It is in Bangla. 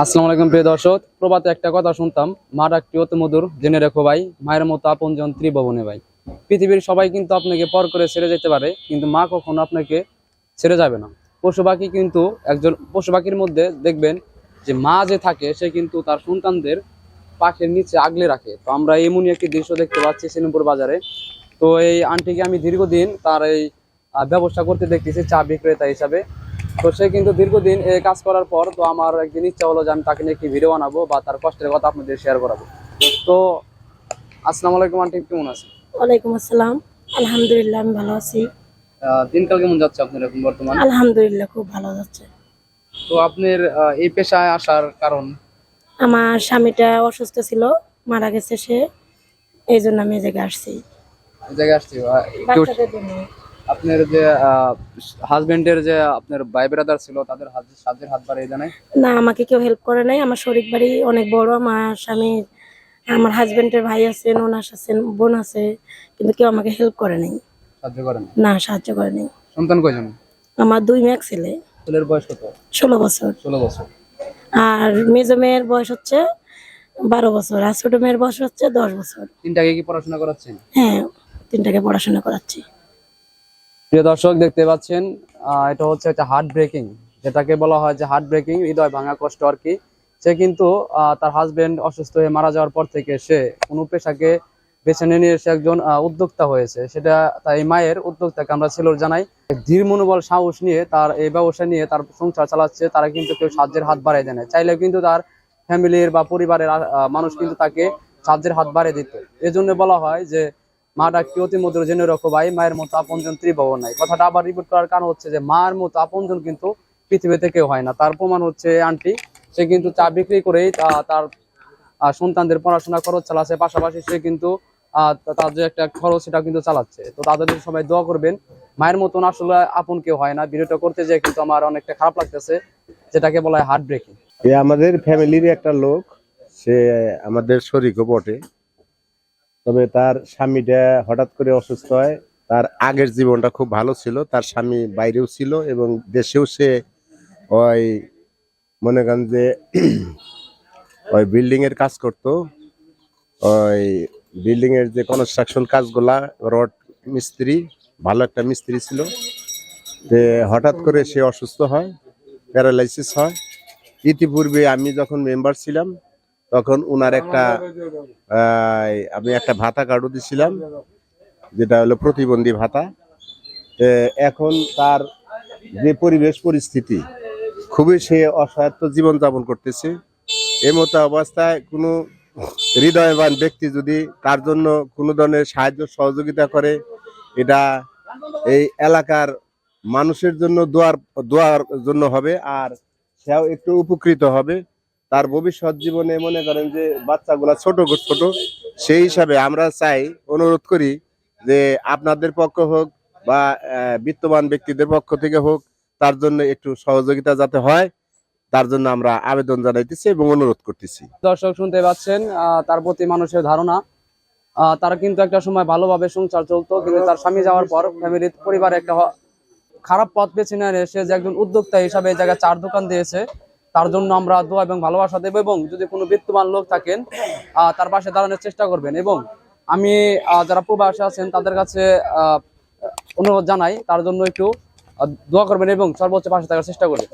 আসসালামু আলাইকুম প্রিয় দর্শক, প্রবাদে একটা কথা শুনতাম, মা ডাকটি অতি মধুর, জেনে রেখো ভাই, মায়ের মতো আপনজন ত্রিভুবনে ভাই। পৃথিবীর সবাই কিন্তু আপনাকে পর করে ছেড়ে যেতে পারে, কিন্তু মা কখনো আপনাকে ছেড়ে যাবে না। পশু পাখি কিন্তু একজন পশু পাখির মধ্যে দেখবেন যে মা যে থাকে সে কিন্তু তার সন্তানদের পাখির নিচে আগলে রাখে। তো আমরা এমনই একটি দৃশ্য দেখতে পাচ্ছি সিনেমপুর বাজারে। তো এই আন্টিকে আমি দীর্ঘদিন তার এই ব্যবসা করতে দেখতেছি চা বিক্রেতা হিসাবে। তো সে কিন্তু দীর্ঘদিন এই কাজ করার পর তো আমার একদিন ইচ্ছা হলো যে আমি তাকে নিয়ে একটি ভিডিও বানাবো বা তার কষ্টের কথা আপনাদের শেয়ার করাবো। তো আসসালামু আলাইকুম আন্টি, কেমন আছেন? ওয়ালাইকুম আসসালাম। আলহামদুলিল্লাহ, আমি ভালো আছি। দিনকাল কেমন যাচ্ছে আপনার এখন বর্তমান? আলহামদুলিল্লাহ, খুব ভালো যাচ্ছে। তো আপনার এই পেশায় আসার কারণ? আমার স্বামীটা অসুস্থ ছিল, মারা গেছে সে, এই জন্য আমি এই জায়গায় আসছি এই জায়গায় আসছি বাচ্চাদের জন্য। আপনার যে হাজবেন্ডের যে আপনার ভাই ব্রাদার ছিল তাদের সাহায্যের হাত বাড়িয়ে দেন? না, আমাকে কেউ হেল্প করে নাই। আমার শরীর বাড়ি অনেক বড়। আমার স্বামী, আমার হাজবেন্ডের ভাই আছে, ননাস আছেন, বোন আছে, কিন্তু কেউ আমাকে হেল্প করে নাই। সাহায্য করেন? না, সাহায্য করে নাই। সন্তান কয়জন? আমার 2 মেয়ে, এক ছেলে। ছেলের বয়স কত? 16 বছর। 16 বছর। আর মেজো মেয়ের বয়স হচ্ছে 12 বছর, আর ছোট মেয়ের বয়স হচ্ছে 10 বছর। তিনটাকে কি পড়াশোনা করাচ্ছেন? হ্যাঁ, 3টাকে পড়াশোনা করাচ্ছি। প্রিয় দর্শক, দেখতে পাচ্ছেন এটা হচ্ছে একটা হার্ট ব্রেকিং, যেটাকে বলা হয় যে হার্ট ব্রেকিং, হৃদয় ভাঙা কষ্ট আর কি। সে কিন্তু তার হাজবেন্ড অসুস্থ হয়ে মারা যাওয়ার পর থেকে সে কোনো পেশাকে বেছে নিয়ে সে একজন উদ্যোক্তা হয়েছে। সেটা তাই মায়ের উদ্যোক্তাকে আমরা ছিল জানাই, ধীর মনোবল সাহস নিয়ে তার এই ব্যবসা নিয়ে তার সংসার চালাচ্ছে। তারা কিন্তু কেউ সাহায্যের হাত বাড়িয়ে দেয় না, চাইলেও কিন্তু তার ফ্যামিলির বা পরিবারের মানুষ কিন্তু তাকে সাহায্যের হাত বাড়িয়ে দিত। এজন্য বলা হয় যে মা ডাকটি অতি মধুর, জেনে রাখো ভাই, মায়ের মতো আপনজন ত্রিভুবন নাই। কথাটা আবার রিপিট করার কারণ হচ্ছে যে মায়ের মতো আপনজন কিন্তু পৃথিবীতে কেউ হয় না। তার প্রমাণ হচ্ছে আন্টি, সে কিন্তু চা বিক্রি করেই তার সন্তানদের পড়াশোনা খরচ চালাচ্ছে, পাশাপাশি সে কিন্তু তার যে একটা খরচ সেটা কিন্তু চালাচ্ছে। তো তাদের সবাই দোয়া করবেন, মায়ের মতন আসলে আপন কেউ হয় না। ভিডিওটা করতে যেয়ে কিন্তু আমার অনেকটা খারাপ লাগতেছে, যেটাকে বলা হয় হার্ট ব্রেকিং। আমাদের ফ্যামিলির একটা লোক, সে আমাদের শরীকও বটে, তবে তার স্বামীটা হঠাৎ করে অসুস্থ হয়। তার আগের জীবনটা খুব ভালো ছিল, তার স্বামী বাইরেও ছিল এবং দেশেও সে ওই মনে করেন যে ওই বিল্ডিং এর কাজ করত। ওই বিল্ডিং এর যে কনস্ট্রাকশন কাজগুলা, রড মিস্ত্রি, ভালো একটা মিস্ত্রি ছিল। হঠাৎ করে সে অসুস্থ হয়, প্যারালাইসিস হয়। ইতিপূর্বে আমি যখন মেম্বার ছিলাম তখন উনার আমি একটা ভাতা কার্ডও দিছিলাম, যেটা হলো প্রতিবন্ধী ভাতা। এখন তার যে পরিবেশ পরিস্থিতি, খুবই সে অসহায়ত্ব জীবন যাপন করতেছে। এই মতো অবস্থায় কোনো হৃদয়বান ব্যক্তি যদি তার জন্য কোনো ধরনের সাহায্য সহযোগিতা করে, এটা এই এলাকার মানুষের জন্য দোয়ার জন্য হবে, আর সেও একটু উপকৃত হবে। তার ভবিষ্যৎ জীবনে মনে করেন যে বাচ্চাগুলা ছোট ছোট, সেই হিসাবে আমরা চাই, অনুরোধ করি যে আপনাদের পক্ষ হোক বা বিত্তবান ব্যক্তিদের পক্ষ থেকে হোক, তার জন্য একটু সহযোগিতা যাতে হয়, তার জন্য আমরা আবেদন জানাইতেছি এবং অনুরোধ করতেছি। দর্শক শুনতে পাচ্ছেন তার প্রতি মানুষের ধারণা। তারা কিন্তু একটা সময় ভালোভাবে সংসার চলতো, কিন্তু তার স্বামী যাওয়ার পর ফ্যামিলির পরিবারে একটা খারাপ পথ বেছে নিয়ে সে যে একজন উদ্যোক্তা হিসাবে এই জায়গায় চার দোকান দিয়েছে। তার জন্য আমরা দোয়া এবং ভালোবাসা দেব, এবং যদি কোনো বিত্তবান লোক থাকেন তার পাশে দাঁড়ানোর চেষ্টা করবেন। এবং আমি যারা প্রবাসী আছেন তাদের কাছে অনুরোধ জানাই, তার জন্য একটু দোয়া করবেন এবং সর্বোচ্চ পাশে থাকার চেষ্টা করবেন।